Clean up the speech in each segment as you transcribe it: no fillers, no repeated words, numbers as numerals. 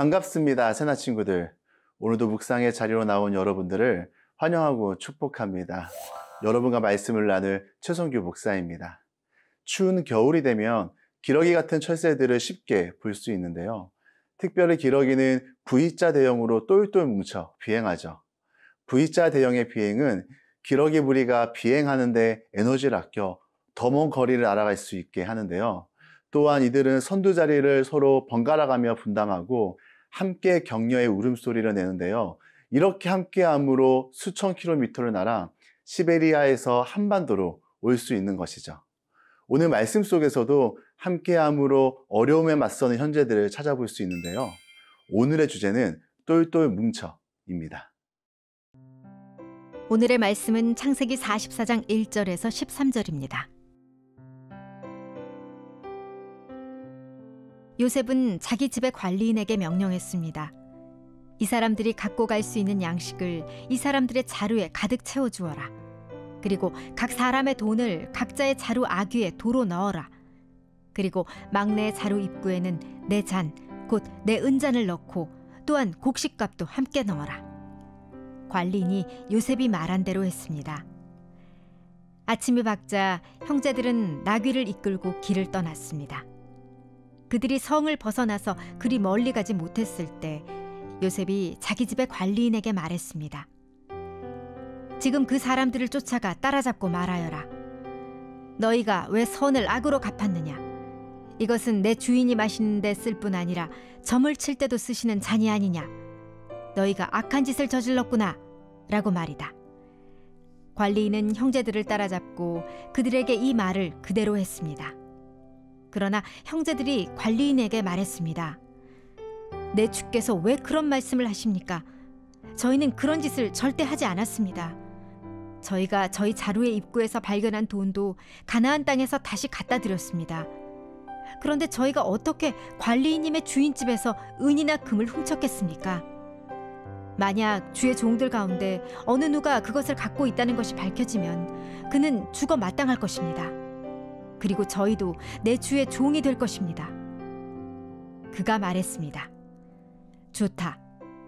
반갑습니다, 새나 친구들. 오늘도 묵상의 자리로 나온 여러분들을 환영하고 축복합니다. 여러분과 말씀을 나눌 최성규 목사입니다. 추운 겨울이 되면 기러기 같은 철새들을 쉽게 볼 수 있는데요. 특별히 기러기는 V자 대형으로 똘똘 뭉쳐 비행하죠. V자 대형의 비행은 기러기 무리가 비행하는데 에너지를 아껴 더 먼 거리를 날아갈 수 있게 하는데요. 또한 이들은 선두 자리를 서로 번갈아가며 분담하고 함께 격려의 울음소리를 내는데요. 이렇게 함께함으로 수천 킬로미터를 날아 시베리아에서 한반도로 올 수 있는 것이죠. 오늘 말씀 속에서도 함께함으로 어려움에 맞서는 현재들을 찾아볼 수 있는데요. 오늘의 주제는 똘똘 뭉쳐입니다. 오늘의 말씀은 창세기 44장 1절에서 13절입니다. 요셉은 자기 집의 관리인에게 명령했습니다. 이 사람들이 갖고 갈 수 있는 양식을 이 사람들의 자루에 가득 채워주어라. 그리고 각 사람의 돈을 각자의 자루 아귀에 도로 넣어라. 그리고 막내의 자루 입구에는 내 잔, 곧 내 은잔을 넣고 또한 곡식값도 함께 넣어라. 관리인이 요셉이 말한 대로 했습니다. 아침이 밝자 형제들은 나귀를 이끌고 길을 떠났습니다. 그들이 성을 벗어나서 그리 멀리 가지 못했을 때 요셉이 자기 집의 관리인에게 말했습니다. 지금 그 사람들을 쫓아가 따라잡고 말하여라. 너희가 왜 선을 악으로 갚았느냐? 이것은 내 주인이 마시는 데 쓸 뿐 아니라 점을 칠 때도 쓰시는 잔이 아니냐? 너희가 악한 짓을 저질렀구나 라고 말이다. 관리인은 형제들을 따라잡고 그들에게 이 말을 그대로 했습니다. 그러나 형제들이 관리인에게 말했습니다. 내 주께서 왜 그런 말씀을 하십니까? 저희는 그런 짓을 절대 하지 않았습니다. 저희가 저희 자루의 입구에서 발견한 돈도 가나안 땅에서 다시 갖다 드렸습니다. 그런데 저희가 어떻게 관리인님의 주인집에서 은이나 금을 훔쳤겠습니까? 만약 주의 종들 가운데 어느 누가 그것을 갖고 있다는 것이 밝혀지면 그는 죽어 마땅할 것입니다. 그리고 저희도 내 주의 종이 될 것입니다. 그가 말했습니다. 좋다.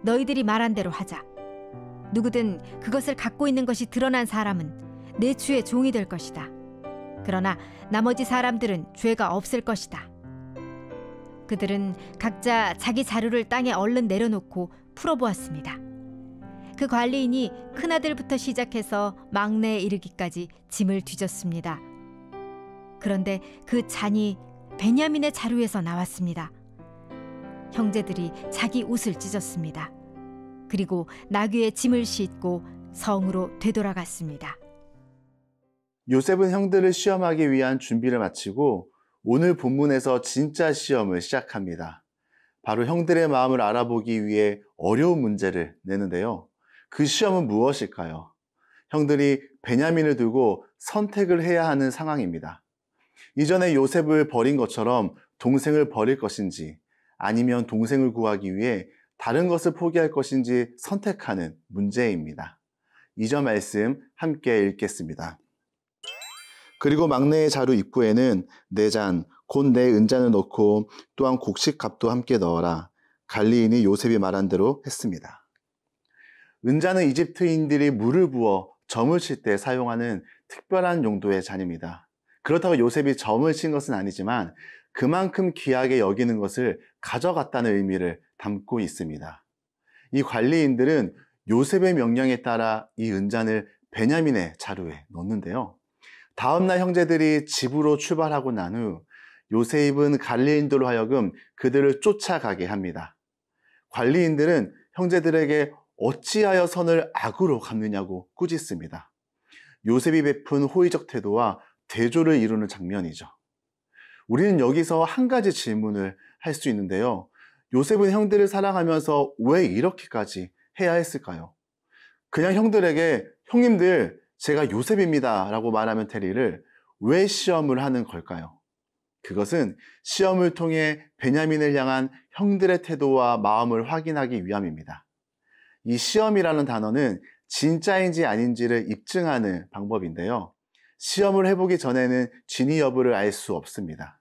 너희들이 말한 대로 하자. 누구든 그것을 갖고 있는 것이 드러난 사람은 내 주의 종이 될 것이다. 그러나 나머지 사람들은 죄가 없을 것이다. 그들은 각자 자기 자루를 땅에 얼른 내려놓고 풀어보았습니다. 그 관리인이 큰아들부터 시작해서 막내에 이르기까지 짐을 뒤졌습니다. 그런데 그 잔이 베냐민의 자루에서 나왔습니다. 형제들이 자기 옷을 찢었습니다. 그리고 나귀의 짐을 싣고 성으로 되돌아갔습니다. 요셉은 형들을 시험하기 위한 준비를 마치고 오늘 본문에서 진짜 시험을 시작합니다. 바로 형들의 마음을 알아보기 위해 어려운 문제를 내는데요. 그 시험은 무엇일까요? 형들이 베냐민을 두고 선택을 해야 하는 상황입니다. 이전에 요셉을 버린 것처럼 동생을 버릴 것인지 아니면 동생을 구하기 위해 다른 것을 포기할 것인지 선택하는 문제입니다. 2절 말씀 함께 읽겠습니다. 그리고 막내의 자루 입구에는 내 잔, 곧 내 은잔을 넣고 또한 곡식값도 함께 넣어라. 관리인이 요셉이 말한 대로 했습니다. 은잔은 이집트인들이 물을 부어 점을 칠 때 사용하는 특별한 용도의 잔입니다. 그렇다고 요셉이 점을 친 것은 아니지만 그만큼 귀하게 여기는 것을 가져갔다는 의미를 담고 있습니다. 이 관리인들은 요셉의 명령에 따라 이 은잔을 베냐민의 자루에 넣는데요. 다음날 형제들이 집으로 출발하고 난 후 요셉은 관리인들로 하여금 그들을 쫓아가게 합니다. 관리인들은 형제들에게 어찌하여 선을 악으로 갚느냐고 꾸짖습니다. 요셉이 베푼 호의적 태도와 대조를 이루는 장면이죠. 우리는 여기서 한 가지 질문을 할 수 있는데요. 요셉은 형들을 사랑하면서 왜 이렇게까지 해야 했을까요? 그냥 형들에게 형님들 제가 요셉입니다 라고 말하면 될 일을 왜 시험을 하는 걸까요? 그것은 시험을 통해 베냐민을 향한 형들의 태도와 마음을 확인하기 위함입니다. 이 시험이라는 단어는 진짜인지 아닌지를 입증하는 방법인데요. 시험을 해보기 전에는 진위 여부를 알 수 없습니다.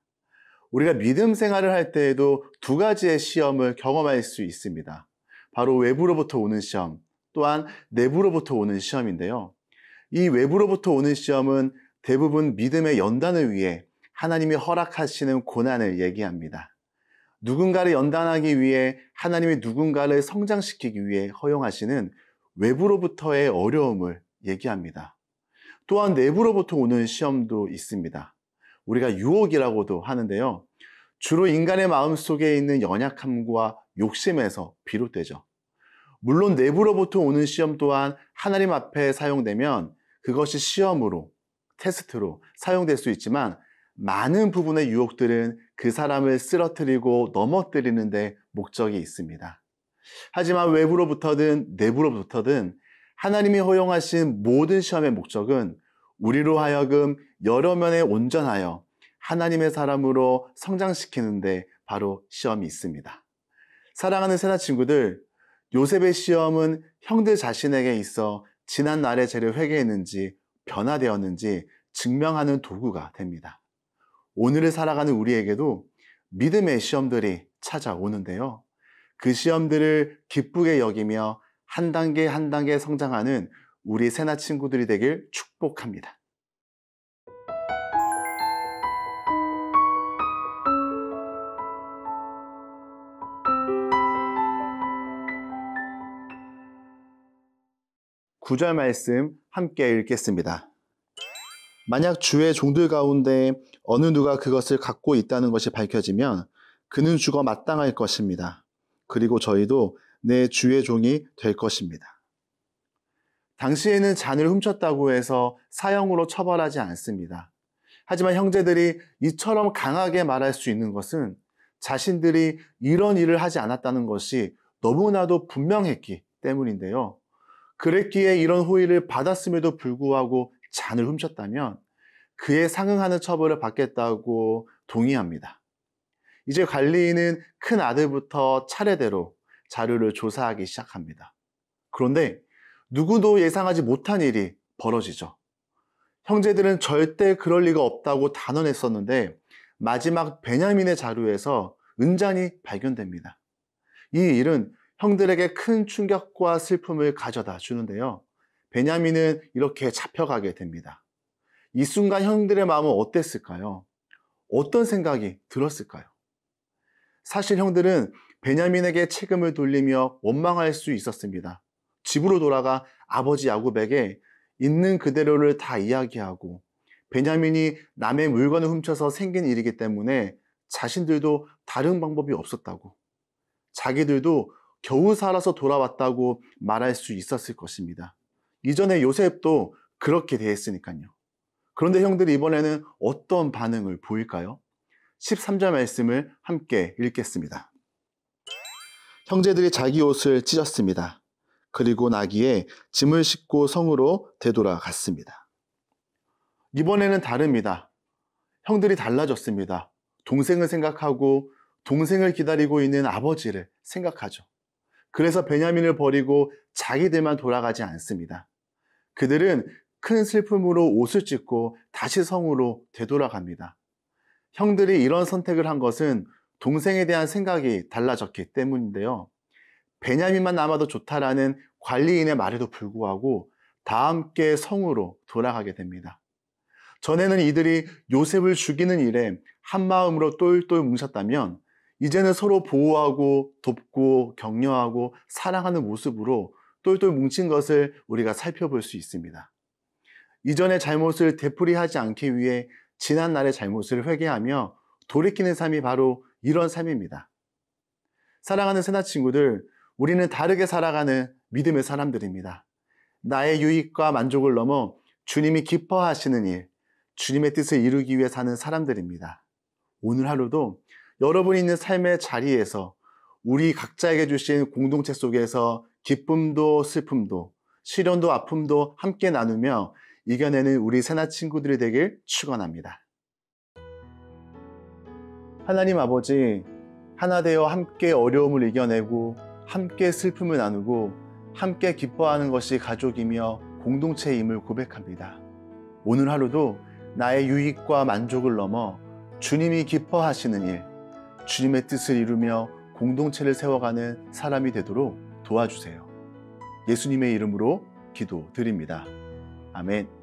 우리가 믿음 생활을 할 때에도 두 가지의 시험을 경험할 수 있습니다. 바로 외부로부터 오는 시험, 또한 내부로부터 오는 시험인데요. 이 외부로부터 오는 시험은 대부분 믿음의 연단을 위해 하나님이 허락하시는 고난을 얘기합니다. 누군가를 연단하기 위해 하나님이 누군가를 성장시키기 위해 허용하시는 외부로부터의 어려움을 얘기합니다. 또한 내부로부터 오는 시험도 있습니다. 우리가 유혹이라고도 하는데요. 주로 인간의 마음속에 있는 연약함과 욕심에서 비롯되죠. 물론 내부로부터 오는 시험 또한 하나님 앞에 사용되면 그것이 시험으로, 테스트로 사용될 수 있지만 많은 부분의 유혹들은 그 사람을 쓰러뜨리고 넘어뜨리는 데 목적이 있습니다. 하지만 외부로부터든 내부로부터든 하나님이 허용하신 모든 시험의 목적은 우리로 하여금 여러 면에 온전하여 하나님의 사람으로 성장시키는데 바로 시험이 있습니다. 사랑하는 새나 친구들, 요셉의 시험은 형들 자신에게 있어 지난 날의 죄를 회개했는지 변화되었는지 증명하는 도구가 됩니다. 오늘을 살아가는 우리에게도 믿음의 시험들이 찾아오는데요. 그 시험들을 기쁘게 여기며 한 단계 한 단계 성장하는 우리 새나 친구들이 되길 축복합니다. 구절 말씀 함께 읽겠습니다. 만약 주의 종들 가운데 어느 누가 그것을 갖고 있다는 것이 밝혀지면 그는 죽어 마땅할 것입니다. 그리고 저희도 내 주의 종이 될 것입니다. 당시에는 잔을 훔쳤다고 해서 사형으로 처벌하지 않습니다. 하지만 형제들이 이처럼 강하게 말할 수 있는 것은 자신들이 이런 일을 하지 않았다는 것이 너무나도 분명했기 때문인데요. 그랬기에 이런 호의를 받았음에도 불구하고 잔을 훔쳤다면 그에 상응하는 처벌을 받겠다고 동의합니다. 이제 관리인은 큰 아들부터 차례대로 자료를 조사하기 시작합니다. 그런데 누구도 예상하지 못한 일이 벌어지죠. 형제들은 절대 그럴 리가 없다고 단언했었는데 마지막 베냐민의 자료에서 은잔이 발견됩니다. 이 일은 형들에게 큰 충격과 슬픔을 가져다 주는데요. 베냐민은 이렇게 잡혀가게 됩니다. 이 순간 형들의 마음은 어땠을까요? 어떤 생각이 들었을까요? 사실 형들은 베냐민에게 책임을 돌리며 원망할 수 있었습니다. 집으로 돌아가 아버지 야곱에게 있는 그대로를 다 이야기하고 베냐민이 남의 물건을 훔쳐서 생긴 일이기 때문에 자신들도 다른 방법이 없었다고, 자기들도 겨우 살아서 돌아왔다고 말할 수 있었을 것입니다. 이전에 요셉도 그렇게 대했으니까요. 그런데 형들이 이번에는 어떤 반응을 보일까요? 13절 말씀을 함께 읽겠습니다. 형제들이 자기 옷을 찢었습니다. 그리고 나귀에 짐을 싣고 성으로 되돌아갔습니다. 이번에는 다릅니다. 형들이 달라졌습니다. 동생을 생각하고 동생을 기다리고 있는 아버지를 생각하죠. 그래서 베냐민을 버리고 자기들만 돌아가지 않습니다. 그들은 큰 슬픔으로 옷을 찢고 다시 성으로 되돌아갑니다. 형들이 이런 선택을 한 것은 동생에 대한 생각이 달라졌기 때문인데요. 베냐민만 남아도 좋다라는 관리인의 말에도 불구하고 다 함께 성으로 돌아가게 됩니다. 전에는 이들이 요셉을 죽이는 일에 한마음으로 똘똘 뭉쳤다면 이제는 서로 보호하고 돕고 격려하고 사랑하는 모습으로 똘똘 뭉친 것을 우리가 살펴볼 수 있습니다. 이전의 잘못을 되풀이하지 않기 위해 지난 날의 잘못을 회개하며 돌이키는 삶이 바로 이런 삶입니다. 사랑하는 새나 친구들, 우리는 다르게 살아가는 믿음의 사람들입니다. 나의 유익과 만족을 넘어 주님이 기뻐하시는 일, 주님의 뜻을 이루기 위해 사는 사람들입니다. 오늘 하루도 여러분이 있는 삶의 자리에서 우리 각자에게 주신 공동체 속에서 기쁨도 슬픔도 시련도 아픔도 함께 나누며 이겨내는 우리 새나 친구들이 되길 축원합니다. 하나님 아버지, 하나 되어 함께 어려움을 이겨내고 함께 슬픔을 나누고 함께 기뻐하는 것이 가족이며 공동체임을 고백합니다. 오늘 하루도 나의 유익과 만족을 넘어 주님이 기뻐하시는 일, 주님의 뜻을 이루며 공동체를 세워가는 사람이 되도록 도와주세요. 예수님의 이름으로 기도드립니다. 아멘.